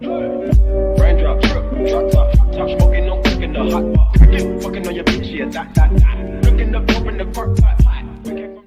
Raindrop, drop top, top smoking, no cooking the hot pot. Fucking on your bitch, yeah, that. Looking up, open the park, pot.